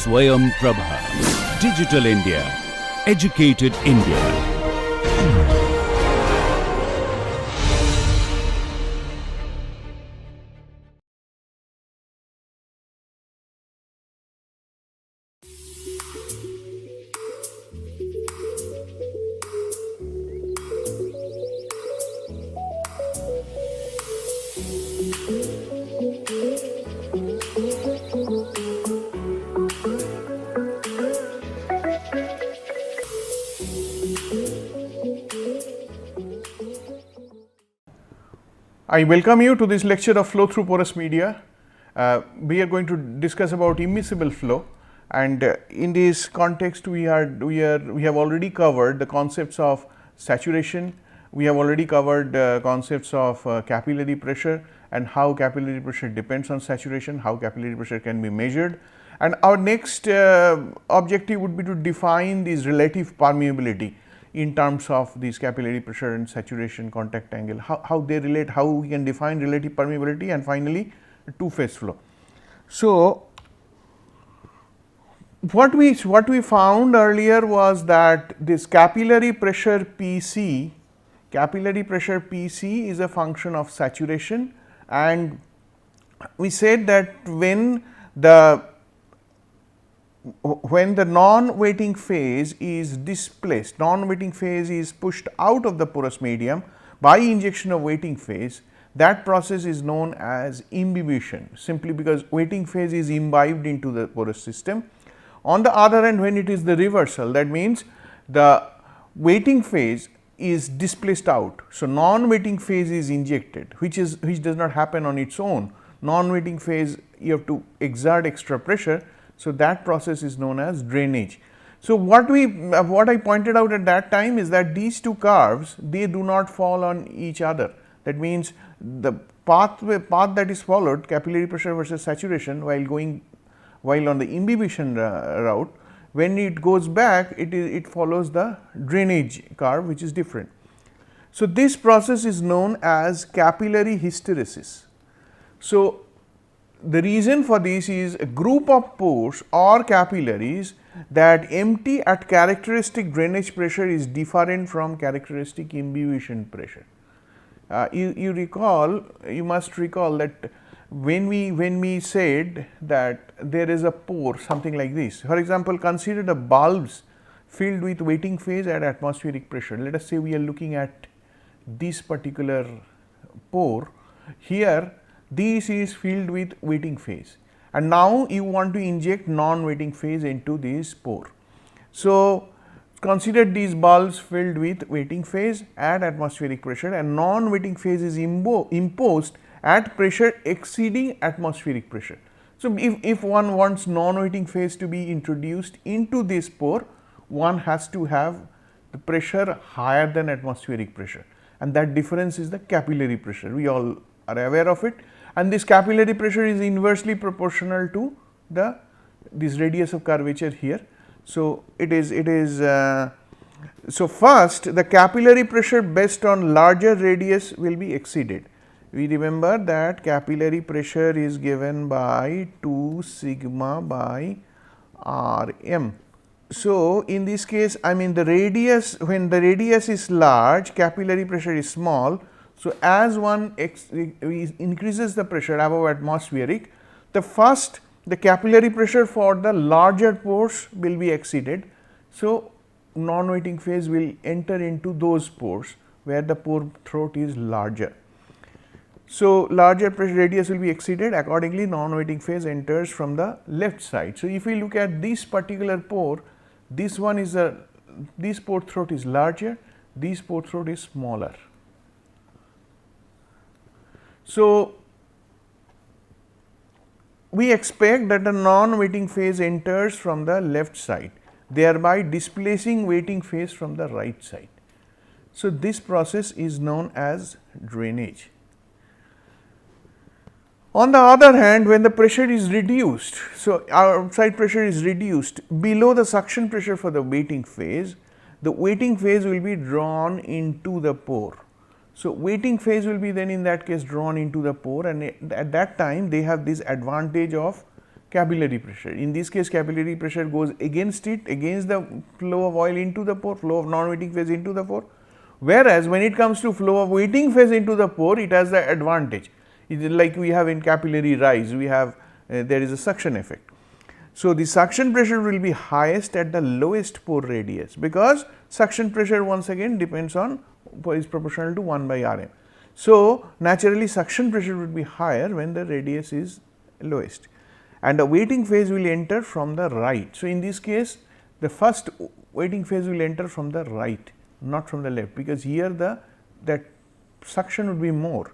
Swayam Prabha. Digital India. Educated India. I welcome you to this lecture of flow through porous media. We are going to discuss about immiscible flow, and in this context we have already covered the concepts of saturation. We have already covered concepts of capillary pressure and how capillary pressure depends on saturation, how capillary pressure can be measured, and our next objective would be to define this relative permeability in terms of these capillary pressure and saturation contact angle, how they relate, how we can define relative permeability, and finally two phase flow. So, what we found earlier was that this capillary pressure Pc is a function of saturation, and we said that when the non-wetting phase is displaced, non-wetting phase is pushed out of the porous medium by injection of wetting phase, that process is known as imbibition, simply because wetting phase is imbibed into the porous system. On the other hand, when it is the reversal, that means the wetting phase is displaced out. So, non-wetting phase is injected, which does not happen on its own. Non-wetting phase, you have to exert extra pressure. So, that process is known as drainage. So, what I pointed out at that time is that these two curves, they do not fall on each other. That means, the path that is followed, capillary pressure versus saturation, while on the imbibition route, when it goes back, it follows the drainage curve, which is different. So, this process is known as capillary hysteresis. So, the reason for this is a group of pores or capillaries that empty at characteristic drainage pressure is different from characteristic imbibition pressure. You must recall that when we said that there is a pore, something like this. For example, consider the bulbs filled with wetting phase at atmospheric pressure. Let us say we are looking at this particular pore here. This is filled with wetting phase, and now you want to inject non-wetting phase into this pore. So, consider these bulbs filled with wetting phase at atmospheric pressure, and non-wetting phase is imposed at pressure exceeding atmospheric pressure. So, if one wants non-wetting phase to be introduced into this pore, one has to have the pressure higher than atmospheric pressure, and that difference is the capillary pressure. We all are aware of it, and this capillary pressure is inversely proportional to this radius of curvature here. So, so first the capillary pressure based on larger radius will be exceeded. We remember that capillary pressure is given by 2 sigma by Rm. So, in this case, I mean the radius, when the radius is large, capillary pressure is small. So, as one increases the pressure above atmospheric, the capillary pressure for the larger pores will be exceeded. So, non-wetting phase will enter into those pores where the pore throat is larger. So, larger pressure radius will be exceeded, accordingly non-wetting phase enters from the left side. So, if we look at this particular pore, this pore throat is larger, this pore throat is smaller. So, we expect that the non-wetting phase enters from the left side, thereby displacing wetting phase from the right side. So, this process is known as drainage. On the other hand, when the pressure is reduced, so outside pressure is reduced below the suction pressure for the wetting phase, the wetting phase will be drawn into the pore. So, wetting phase will be then in that case drawn into the pore, and at that time they have this advantage of capillary pressure. In this case, capillary pressure goes against it, against the flow of oil into the pore, flow of non-wetting phase into the pore. Whereas, when it comes to flow of wetting phase into the pore, it has the advantage. It is like we have in capillary rise, we have there is a suction effect. So, the suction pressure will be highest at the lowest pore radius, because suction pressure once again depends on, is proportional to 1 by Rm. So, naturally suction pressure would be higher when the radius is lowest, and the wetting phase will enter from the right. So, in this case the first wetting phase will enter from the right, not from the left, because here that suction would be more.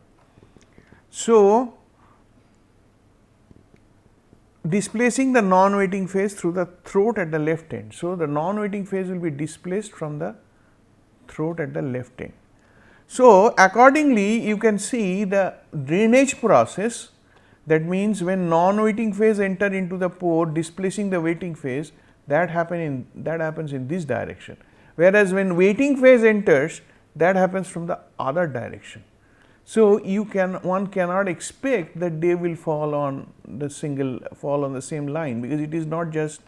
So, displacing the non-wetting phase through the throat at the left end. So, the non-wetting phase will be displaced from the throat at the left end. So, accordingly you can see the drainage process, that means when non-wetting phase enter into the pore displacing the wetting phase, that happens in this direction, whereas when wetting phase enters, that happens from the other direction. So, one cannot expect that they will fall on the same line, because it is not just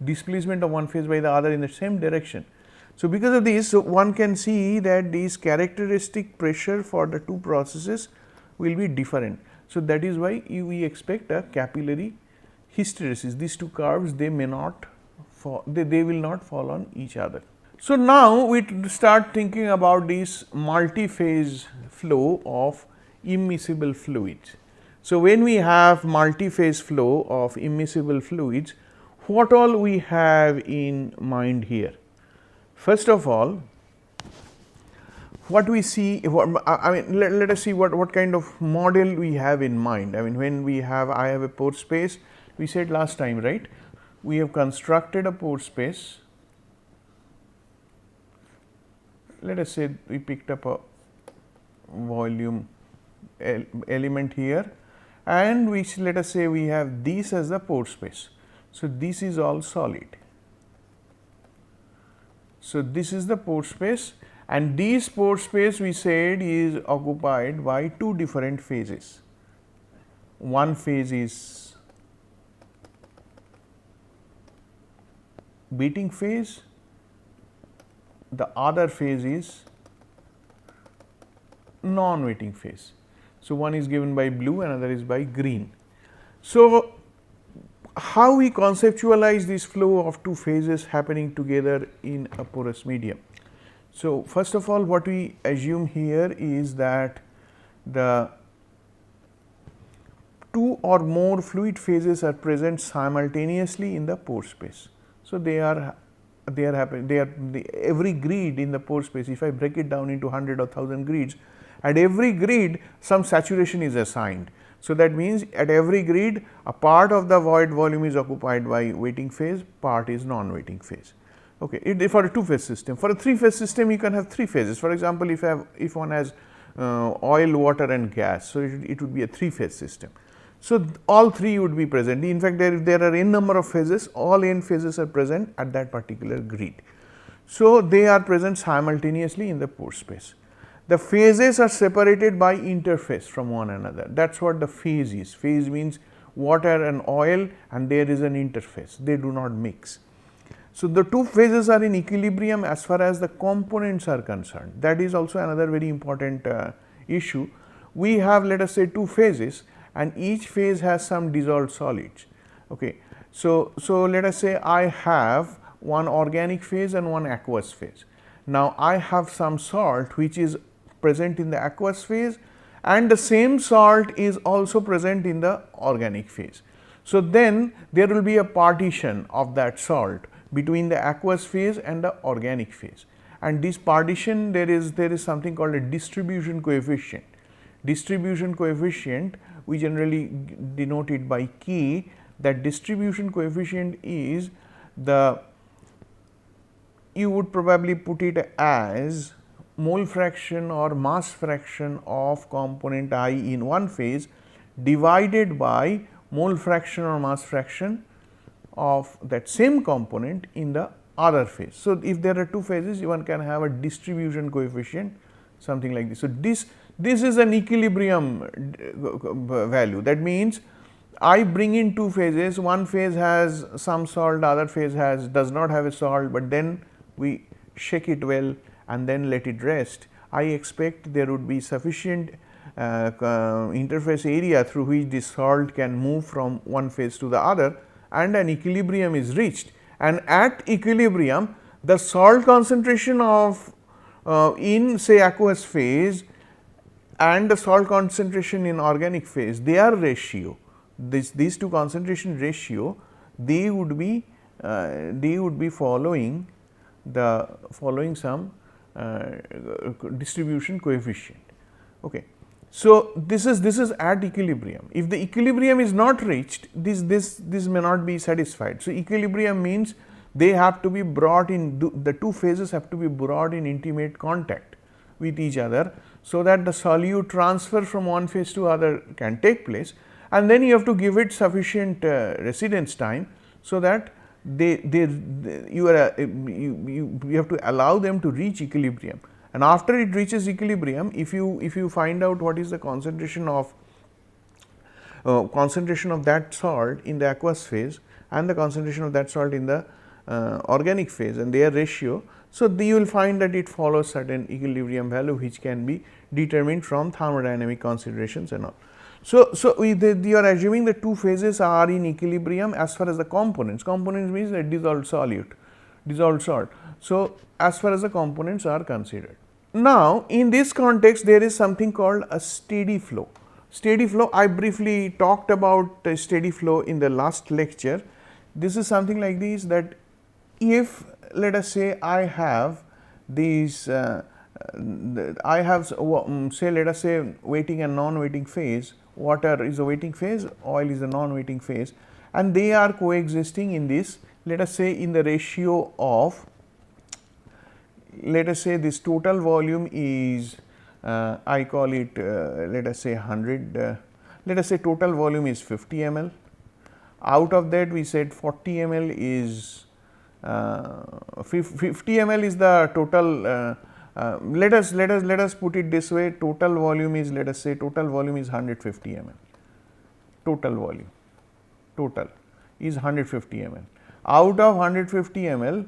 displacement of one phase by the other in the same direction. So, because of this, one can see that these characteristic pressure for the two processes will be different. So, that is why we expect a capillary hysteresis. These two curves, they may not fall, they will not fall on each other. So, now we start thinking about this multi-phase flow of immiscible fluids. So, when we have multi-phase flow of immiscible fluids, what all we have in mind here? First of all, what we see, let us see what kind of model we have in mind. I mean, when I have a pore space, we said last time, right? We have constructed a pore space. Let us say we picked up a volume element here, and let us say we have this as the pore space. So, this is all solid. So, this is the pore space, and this pore space we said is occupied by two different phases. One phase is beating phase, the other phase is non-wetting phase. So, one is given by blue, another is by green. So, how we conceptualize this flow of two phases happening together in a porous medium? So, first of all, what we assume here is that the two or more fluid phases are present simultaneously in the pore space. So, every grid in the pore space, if I break it down into 100 or 1000 grids, at every grid some saturation is assigned. So, that means at every grid a part of the void volume is occupied by wetting phase, part is non-wetting phase. Okay. For a two phase system. For a three phase system, you can have three phases. For example, if one has oil, water and gas, so it would be a three phase system. So, all three would be present. In fact, if there are n number of phases, all n phases are present at that particular grid. So, they are present simultaneously in the pore space. The phases are separated by interface from one another. That is what the phase is. Phase means water and oil, and there is an interface, they do not mix. So, the two phases are in equilibrium as far as the components are concerned. That is also another very important issue. We have, let us say, two phases, and each phase has some dissolved solids. Okay. So, let us say I have one organic phase and one aqueous phase. Now, I have some salt which is present in the aqueous phase, and the same salt is also present in the organic phase. So, then there will be a partition of that salt between the aqueous phase and the organic phase, and this partition there is something called a distribution coefficient. Distribution coefficient we generally denote it by K. That distribution coefficient is you would probably put it as mole fraction or mass fraction of component I in one phase divided by mole fraction or mass fraction of that same component in the other phase. So, if there are two phases, one can have a distribution coefficient, something like this. So, this is an equilibrium value. That means I bring in two phases, one phase has some salt, the other phase does not have a salt, but then we shake it well and then let it rest. I expect there would be sufficient interface area through which the salt can move from one phase to the other and an equilibrium is reached, and at equilibrium the salt concentration of in say aqueous phase and the salt concentration in organic phase, their ratio, these two concentration ratio, they would be following some distribution coefficient. Okay. So, this is at equilibrium. If the equilibrium is not reached, this may not be satisfied. So, equilibrium means they have to be brought in, the two phases have to be brought in intimate contact with each other, so that the solute transfer from one phase to other can take place, and then you have to give it sufficient residence time, so that you have to allow them to reach equilibrium, and after it reaches equilibrium, if you find out what is the concentration of that salt in the aqueous phase and the concentration of that salt in the organic phase and their ratio. So, you will find that it follows certain equilibrium value which can be determined from thermodynamic considerations and all. So, you are assuming the two phases are in equilibrium as far as the components means that dissolved salt. So, as far as the components are considered. Now, in this context there is something called a steady flow. Steady flow, I briefly talked about steady flow in the last lecture. This is something like this, that if let us say I have these say let us say waiting and non-waiting phase, water is a waiting phase, oil is a non-waiting phase, and they are coexisting in this, let us say in the ratio of, let us say this total volume is I call it let us say 100, let us say total volume is 50 ml. Out of that we said 40 ml is 50 ml is the total. Let us put it this way, total volume is, let us say total volume is 150 ml, total volume is 150 ml. Out of 150 ml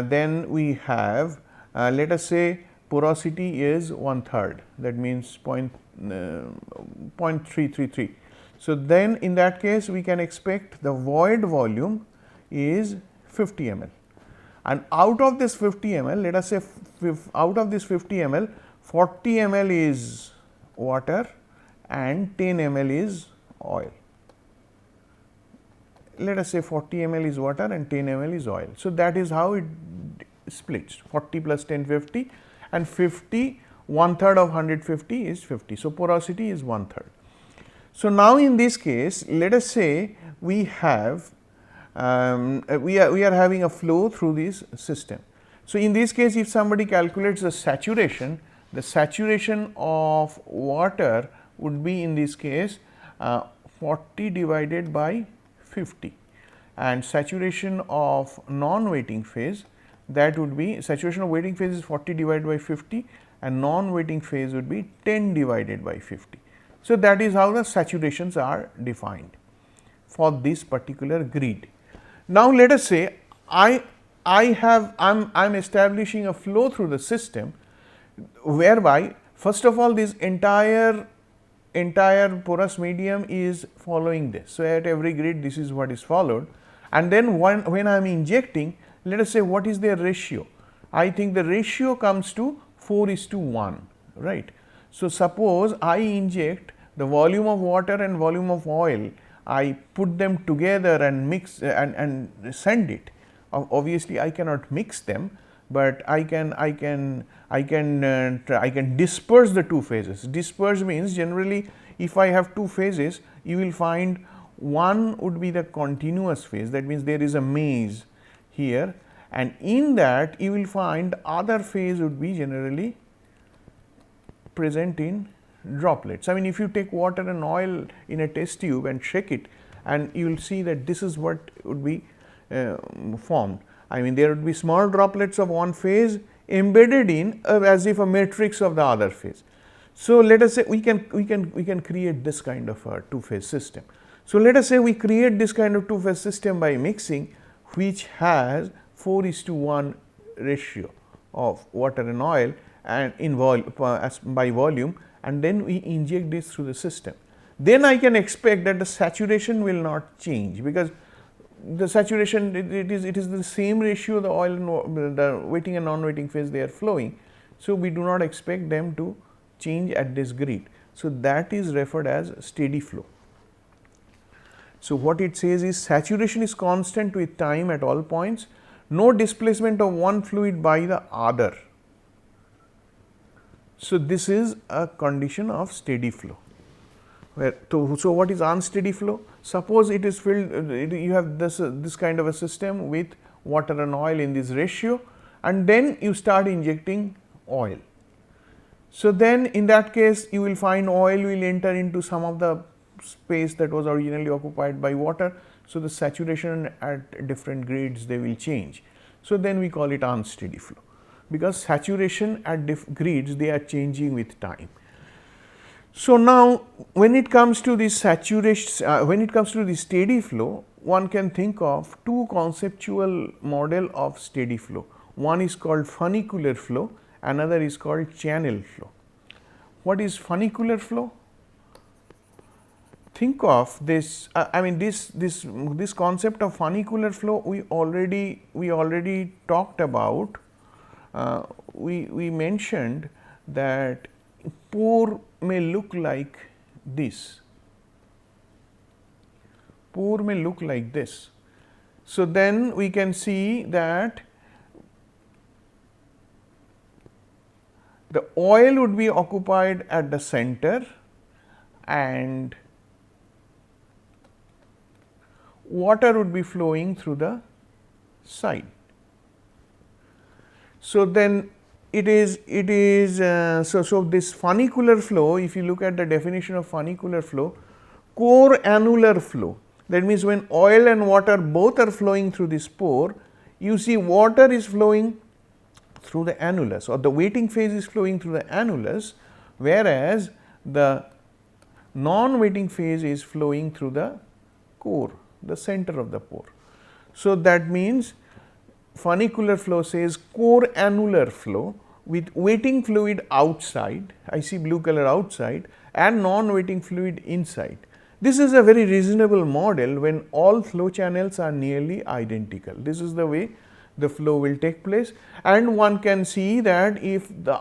then we have let us say porosity is 1/3, that means 0.333. So, then in that case we can expect the void volume is 50 ml, and out of this 50 ml, let us say out of this 50 ml 40 ml is water and 10 ml is oil. Let us say 40 ml is water and 10 ml is oil. So, that is how it splits, 40 plus 10 50, and 50 1/3 of 150 is 50. So, porosity is 1/3. So, now in this case let us say we have we are having a flow through this system. So, in this case if somebody calculates the saturation of water would be in this case 40 divided by 50, and saturation of non-waiting phase, that would be, saturation of waiting phase is 40 divided by 50 and non-waiting phase would be 10 divided by 50. So, that is how the saturations are defined for this particular grid. Now, let us say I am establishing a flow through the system, whereby first of all this entire porous medium is following this. So, at every grid this is what is followed, and then when I am injecting, let us say what is their ratio. I think the ratio comes to 4:1, right. So, suppose I inject the volume of water and volume of oil, I put them together and mix and send it. Obviously, I cannot mix them, but I can disperse the two phases. Disperse means generally if I have two phases, you will find one would be the continuous phase, that means there is a maze here, and in that you will find other phase would be generally present in droplets. I mean, if you take water and oil in a test tube and shake it, and you will see that this is what would be formed. I mean, there would be small droplets of one phase embedded in as if a matrix of the other phase. So, let us say we can create this kind of a two phase system. So, let us say we create this kind of two phase system by mixing, which has 4:1 ratio of water and oil and in by volume, and then we inject this through the system. Then I can expect that the saturation will not change, because the saturation it is the same ratio, the oil and the wetting and non-wetting phase they are flowing. So, we do not expect them to change at this grid. So, that is referred as steady flow. So, what it says is saturation is constant with time at all points, no displacement of one fluid by the other. So, this is a condition of steady flow. So, what is unsteady flow? Suppose it is filled, you have this kind of a system with water and oil in this ratio, and then you start injecting oil. So, then in that case you will find oil will enter into some of the space that was originally occupied by water. So, the saturation at different grades they will change. So, then we call it unsteady flow, because saturation at grades they are changing with time. So, now when it comes to this saturation, when it comes to the steady flow, one can think of two conceptual model of steady flow. One is called funicular flow, another is called channel flow. What is funicular flow? Think of this, I mean this concept of funicular flow we already talked about. We mentioned that pore may look like this, pore may look like this. So, then we can see that the oil would be occupied at the center and water would be flowing through the side. So, then it is so this funicular flow, if you look at the definition of funicular flow, core annular flow, that means when oil and water both are flowing through this pore, you see water is flowing through the annulus, or the wetting phase is flowing through the annulus, whereas the non-wetting phase is flowing through the core, the center of the pore. So, that means funicular flow says core annular flow with wetting fluid outside, I see blue color outside, and non-wetting fluid inside. This is a very reasonable model when all flow channels are nearly identical. This is the way the flow will take place, and one can see that if the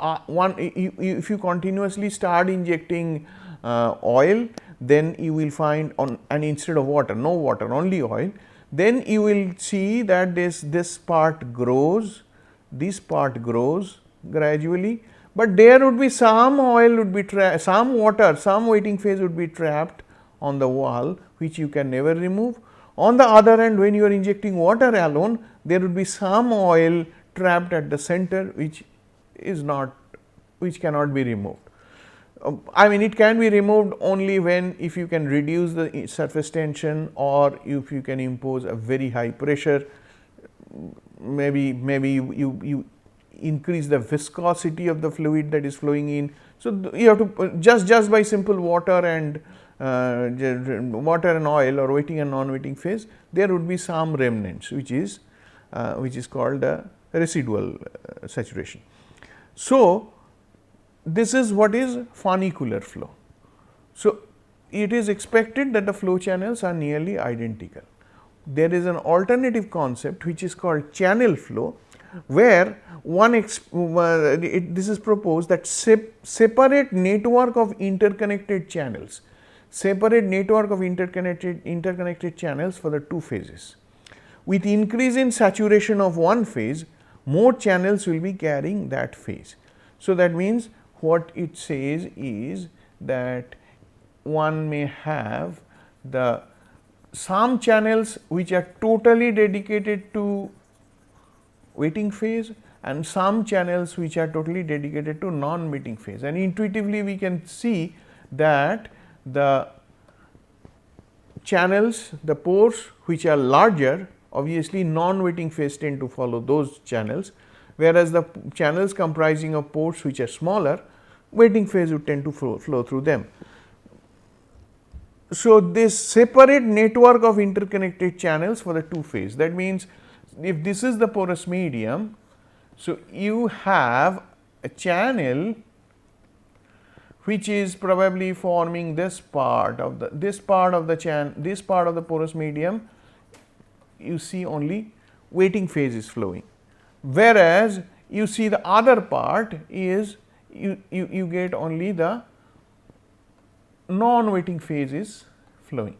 if you continuously start injecting oil, then you will find and instead of water, no water, only oil, then you will see that this part grows, this part grows gradually, but there would be some oil would be some water, some wetting phase would be trapped on the wall, which you can never remove. On the other hand, when you are injecting water alone, there would be some oil trapped at the center, which is not, which cannot be removed. I mean, it can be removed only when if you can reduce the surface tension, or if you can impose a very high pressure, maybe you increase the viscosity of the fluid that is flowing in. So, you have to just by simple water and oil or wetting and non-wetting phase, there would be some remnants, which is called the residual saturation. So, this is what is funicular flow. So, it is expected that the flow channels are nearly identical. There is an alternative concept which is called channel flow, where this is proposed that separate network of interconnected channels, interconnected channels for the two phases. With increase in saturation of one phase, more channels will be carrying that phase. So, that means what it says is that one may have some channels which are totally dedicated to wetting phase, and some channels which are totally dedicated to non-wetting phase, and intuitively we can see that the channels, the pores which are larger, obviously non-wetting phase tend to follow those channels, whereas the channels comprising of pores which are smaller, wetting phase would tend to flow through them. So, this separate network of interconnected channels for the two phase. That means, if this is the porous medium, so you have a channel which is probably forming this part of the this part of the porous medium, you see only waiting phase is flowing, whereas you see the other part is you get only the non-waiting phase is flowing.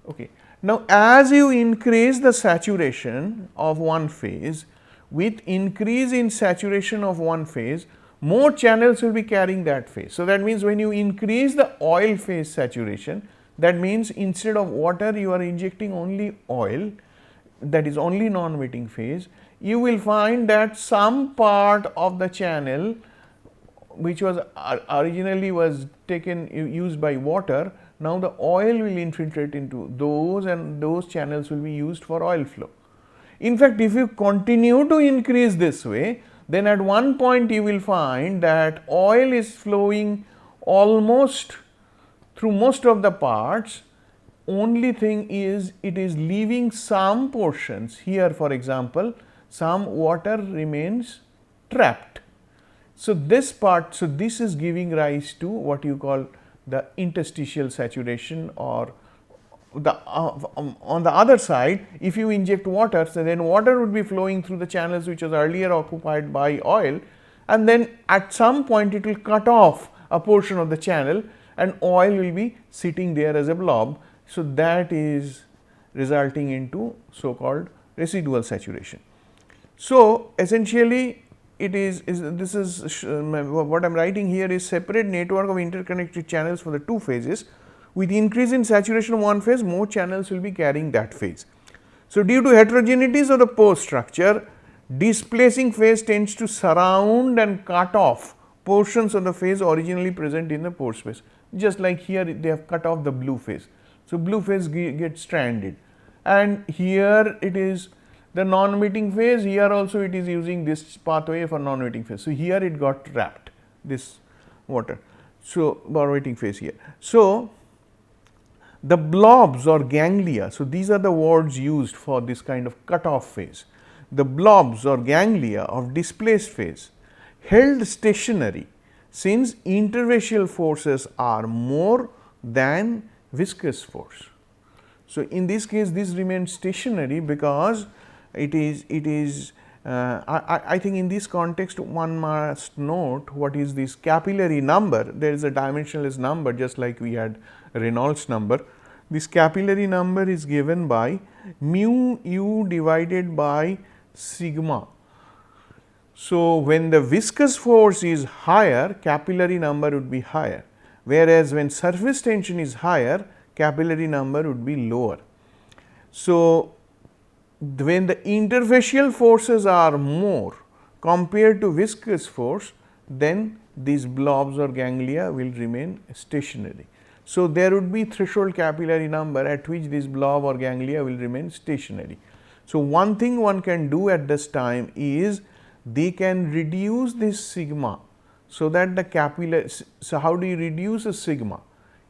Okay. Now, as you increase the saturation of one phase, with increase in saturation of one phase, more channels will be carrying that phase. So, that means when you increase the oil phase saturation, that means instead of water you are injecting only oil, that is only non-waiting phase, you will find that some part of the channel which was originally was taken used by water, now the oil will infiltrate into those and those channels will be used for oil flow. In fact, if you continue to increase this way, then at one point you will find that oil is flowing almost through most of the parts, only thing is it is leaving some portions. Here for example, some water remains trapped. So, this part, so this is giving rise to what you call the interstitial saturation, or the on the other side, if you inject water, so then water would be flowing through the channels which was earlier occupied by oil, and then at some point it will cut off a portion of the channel and oil will be sitting there as a blob. So, that is resulting into so called residual saturation. So, essentially it is this is what I am writing here is separate network of interconnected channels for the two phases. With increase in saturation of one phase, more channels will be carrying that phase. So, due to heterogeneities of the pore structure, displacing phase tends to surround and cut off portions of the phase originally present in the pore space, just like here they have cut off the blue phase. So, blue phase gets stranded, and here it is the non-emitting phase, here also it is using this pathway for non-emitting phase. So, here it got trapped, this water. So, non-emitting phase here. So, the blobs or ganglia, so these are the words used for this kind of cut-off phase. The blobs or ganglia of displaced phase held stationary, since interfacial forces are more than viscous force. So, in this case this remains stationary because it is I think in this context one must note what is this capillary number. There is a dimensionless number, just like we had Reynolds number. This capillary number is given by mu u divided by sigma. So, when the viscous force is higher, capillary number would be higher, whereas when surface tension is higher, capillary number would be lower. So, when the interfacial forces are more compared to viscous force, then these blobs or ganglia will remain stationary. So, there would be threshold capillary number at which this blob or ganglia will remain stationary. So, one thing one can do at this time is they can reduce this sigma, so that the capillary. So, how do you reduce a sigma?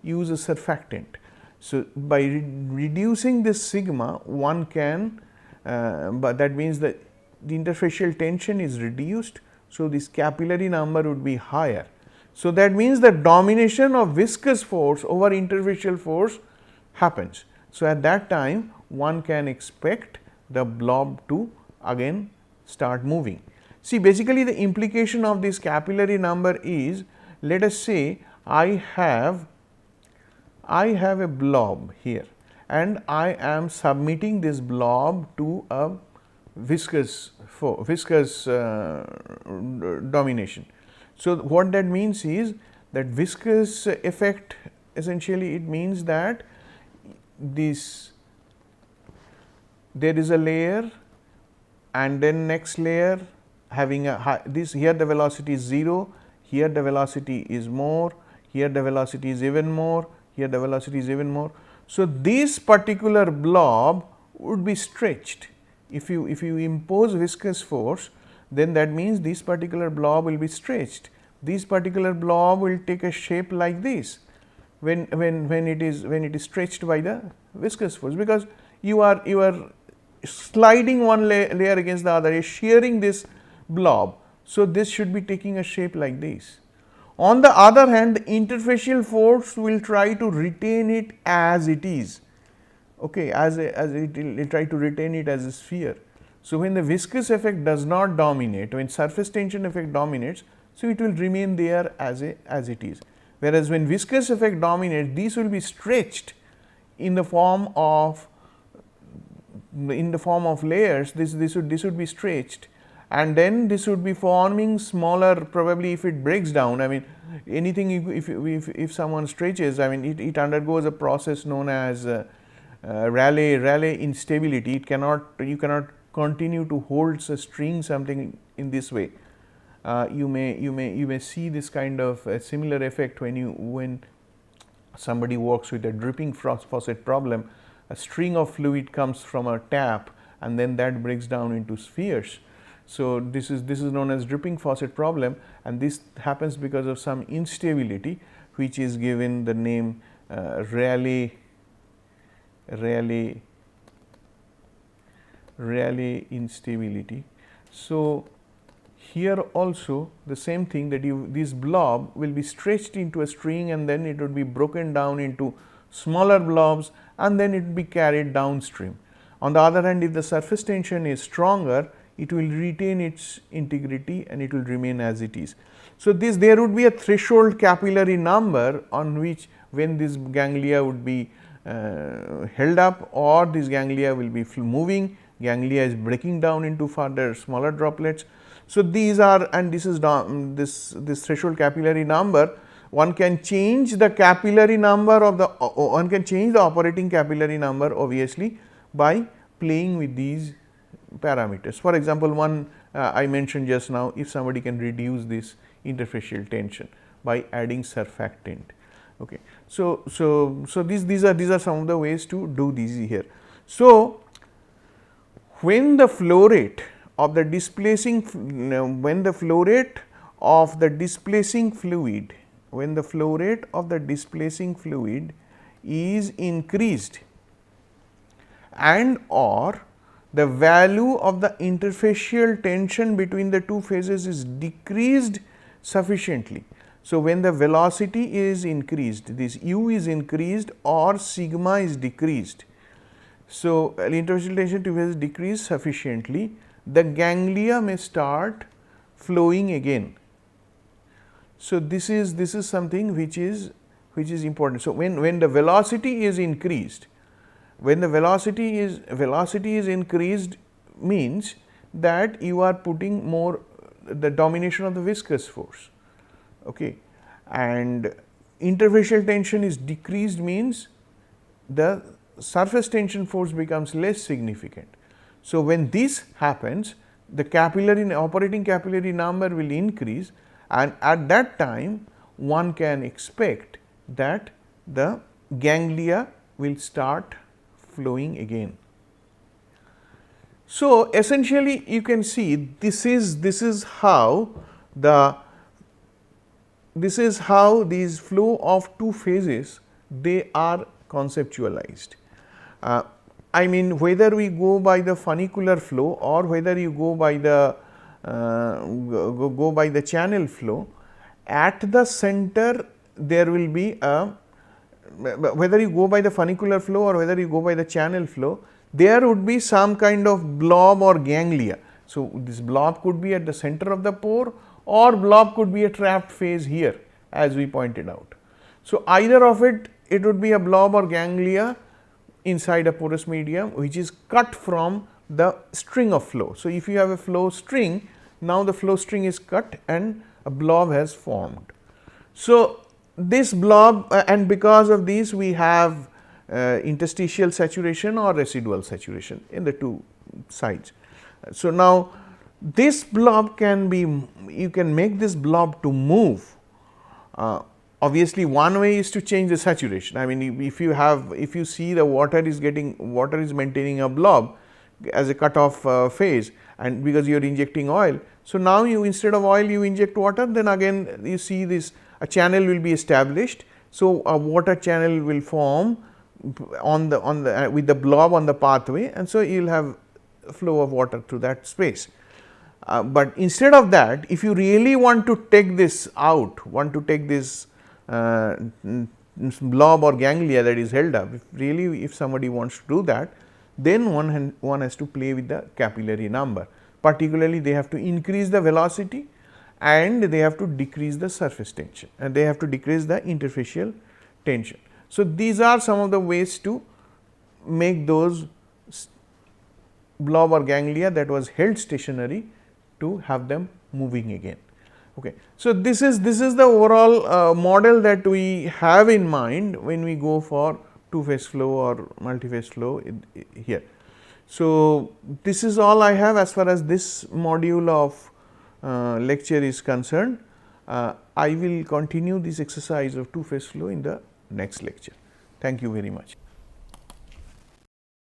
Use a surfactant. So, by reducing this sigma, one can but that means that the interfacial tension is reduced. So, this capillary number would be higher. So, that means the domination of viscous force over interfacial force happens. So, at that time one can expect the blob to again start moving. See, basically the implication of this capillary number is, let us say I have a blob here, and I am submitting this blob to a viscous domination. So, what that means is that viscous effect, essentially it means that this there is a layer and then next layer having a high, this here the velocity is 0, here the velocity is more, here the velocity is even more, here the velocity is even more. So, this particular blob would be stretched. If you impose viscous force, then that means this particular blob will be stretched. This particular blob will take a shape like this. when it is stretched by the viscous force, because you are sliding one layer against the other, you are shearing this blob. So, this should be taking a shape like this. On the other hand, the interfacial force will try to retain it as it is, okay, as it will try to retain it as a sphere. So, when the viscous effect does not dominate, when surface tension effect dominates, so it will remain there as it is. Whereas, when viscous effect dominates, these will be stretched in the form of layers. This would be stretched, and then this would be forming smaller, probably if it breaks down. I mean, anything if someone stretches, I mean, it undergoes a process known as Rayleigh instability. You cannot continue to hold a string something in this way. You may see this kind of a similar effect when somebody works with a dripping faucet problem. A string of fluid comes from a tap, and then that breaks down into spheres. So, this is known as dripping faucet problem, and this happens because of some instability, which is given the name Rayleigh instability. So, here also the same thing, that this blob will be stretched into a string, and then it would be broken down into smaller blobs, and then it will be carried downstream. On the other hand, if the surface tension is stronger, it will retain its integrity and it will remain as it is. So, there would be a threshold capillary number on which, when this ganglia would be held up, or this ganglia will be moving, ganglia is breaking down into further smaller droplets. So, these are, and this is this threshold capillary number. One can change the capillary number of the one can change the operating capillary number, obviously, by playing with these parameters. For example, one I mentioned just now, if somebody can reduce this interfacial tension by adding surfactant. Okay. So, these are some of the ways to do these here. So, when the flow rate of the displacing fluid is increased, and or the value of the interfacial tension between the two phases is decreased sufficiently. So, when the velocity is increased, this u is increased or sigma is decreased. So, interfacial tension to phases decreased sufficiently, the ganglia may start flowing again. So, this is something which is important. So, when the velocity is increased, when the velocity is increased, means that you are putting more the domination of the viscous force, okay, and interfacial tension is decreased, means the surface tension force becomes less significant. So, when this happens, the operating capillary number will increase, and at that time one can expect that the ganglia will start flowing again. So, essentially you can see this is how these flow of two phases, they are conceptualized. I mean, whether we go by the funicular flow or whether you go by the channel flow, at the center there will be a, whether you go by the funicular flow or whether you go by the channel flow, there would be some kind of blob or ganglia. So, this blob could be at the center of the pore, or blob could be a trapped phase here, as we pointed out. So, either of it would be a blob or ganglia inside a porous medium, which is cut from the string of flow. So, if you have a flow string, now the flow string is cut and a blob has formed. So, this blob, and because of this we have interstitial saturation or residual saturation in the two sides. So, now this blob can be, you can make this blob to move. Obviously, one way is to change the saturation. I mean, if you see the water is maintaining a blob as a cutoff phase, and because you are injecting oil. So, now you, instead of oil you inject water, then again you see this, a channel will be established, So, a water channel will form on the with the blob on the pathway, and so you will have flow of water through that space. But instead of that, if you really want to take this out, want to take this blob or ganglia that is held up, if somebody wants to do that, then one has to play with the capillary number. Particularly, they have to increase the velocity and they have to decrease the surface tension, and they have to decrease the interfacial tension. So, these are some of the ways to make those blob or ganglia that was held stationary to have them moving again. Okay. So, this is the overall model that we have in mind when we go for two phase flow or multiphase flow here. So, this is all I have as far as this module of lecture is concerned. I will continue this exercise of two phase flow in the next lecture. Thank you very much.